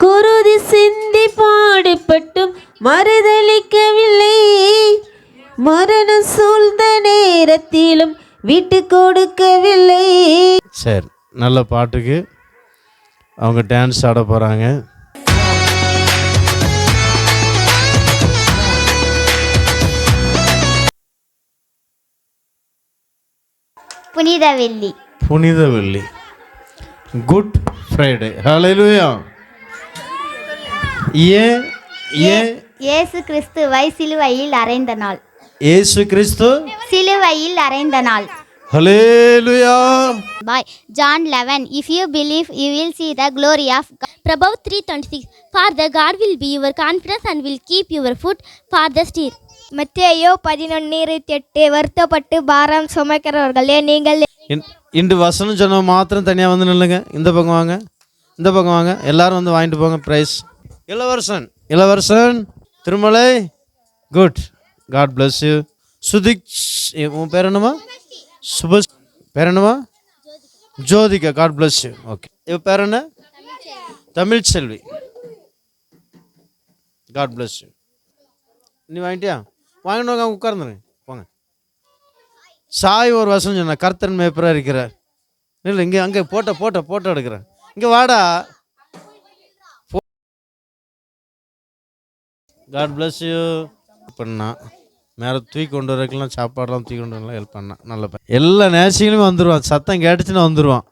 குருதி சிந்தி பாடுபட்டும் மறுதளிக்கவில்லை. மரணம் சூழ்ந்த நேரத்திலும் விட்டு கொடுக்கவில்லை. சரி, நல்ல பாட்டுக்கு அவங்க டான்ஸ் ஆட போகிறாங்க. புனித வெள்ளி. புனித வெள்ளி, குட் ஃப்ரைடே. ஹல்லேலூயா. ஏன் இயேசு கிறிஸ்துவை சிலுவையில் அறைந்த நாள். இயேசு கிறிஸ்து சிலுவையில் அறைந்த நாள். ஹல்லேலூயா. By John 11. If you believe, you will see the glory of God. Prabhu 3:26. Father God will be your confidence and will keep your foot for the steer. மத்தேயு 11:28. வருத்தப்பட்டு பாரம் சுமக்கிறவர்களே நீங்கள். இன்று வசனம் சொன்ன மாத்திரம் தனியாக வந்து நில்லுங்க. இந்த பக்கம் வாங்க, இந்த பக்கம் வாங்க. எல்லாரும் வந்து வாங்கிட்டு போங்க prize. Ilavarasan Thirumalai, good, God bless you. Sudhik, உன் பேர் என்னமா? சுபஸ், பேர் என்னமா? Jyothika, God bless you. Okay, இவ பேர் என்ன? Tamil Selvi, God bless you. நீ வாங்கிட்டியா? வாங்கினவங்க அவங்க உட்கார்ந்துருங்க, போங்க. சாய் ஒரு வசனம் சொன்ன, கர்த்தன் மேய்ப்பராக இருக்கிறார். இல்லை, இங்கே அங்கே போட்டோ எடுக்கிறேன். இங்கே வாடா. God bless you. பண்ணா மேலே தூக்கி கொண்டு வரக்கலாம், சாப்பாடெலாம் தூக்கி கொண்டு வரலாம், ஹெல்ப் பண்ணான். நல்ல பையன். எல்லா நேசிகளுமே வந்துடுவான். சத்தம் கேட்டுச்சுன்னா வந்துடுவான்.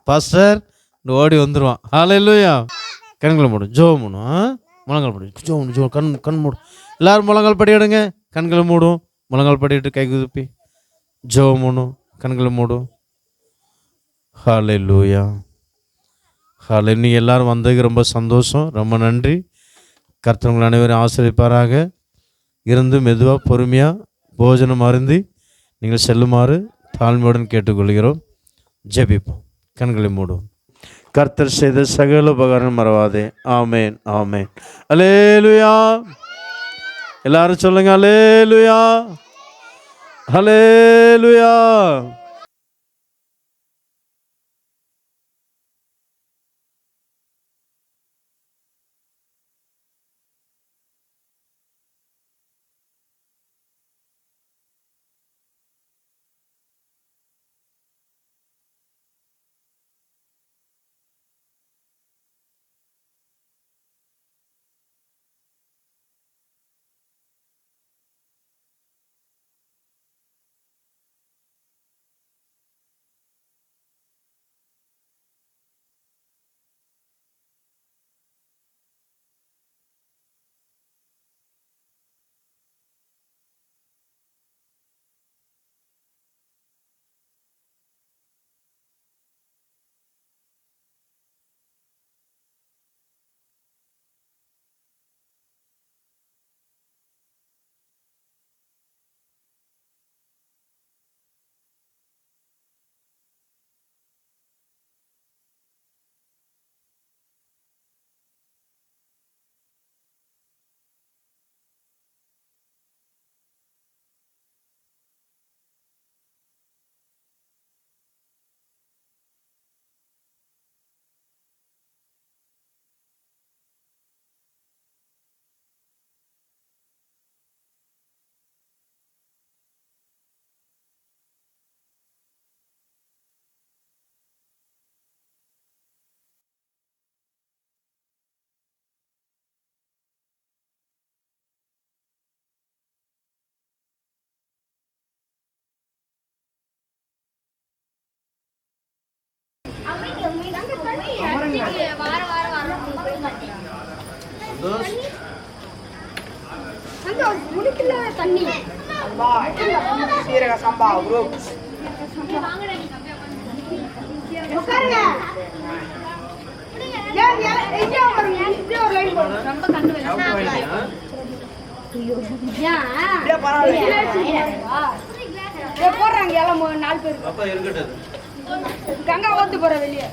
பாஸ்டர் ஓடி வந்துடுவான். ஹல்லேலூயா. கண்களை மூடும், ஜோ மூடும், முழங்கால் படி, ஜோ கண் மூடும். எல்லோரும் முழங்கால் படி எடுங்க. கண்களை மூடும், முழங்கால் படிட்டு கை குதுப்பி ஜோ மூடும், கண்களை மூடும். ஹல்லேலூயா. நீங்கள் எல்லோரும் வந்ததுக்கு ரொம்ப சந்தோஷம், ரொம்ப நன்றி. கர்த்தர் உங்கள் அனைவரும் ஆசீர்வதிப்பாராக. இருந்து மெதுவாக பொறுமையாக போஜனம் அருந்தி நீங்கள் செல்லுமாறு தாழ்மையுடன் கேட்டுக்கொள்கிறோம். ஜெபிப்போம். கண்களை மூடும். கர்த்தர் செய்த சகல உபகாரம் மறவாதே. ஆமேன், ஆமேன். அல்லேலூயா. எல்லாரும் சொல்லுங்க, அல்லேலூயா, அல்லேலூயா. சீரக சம்பா குரூப் போடுறாங்க எல்லாம் 4 பேர். கங்கா ஓத்து போற வெளியே.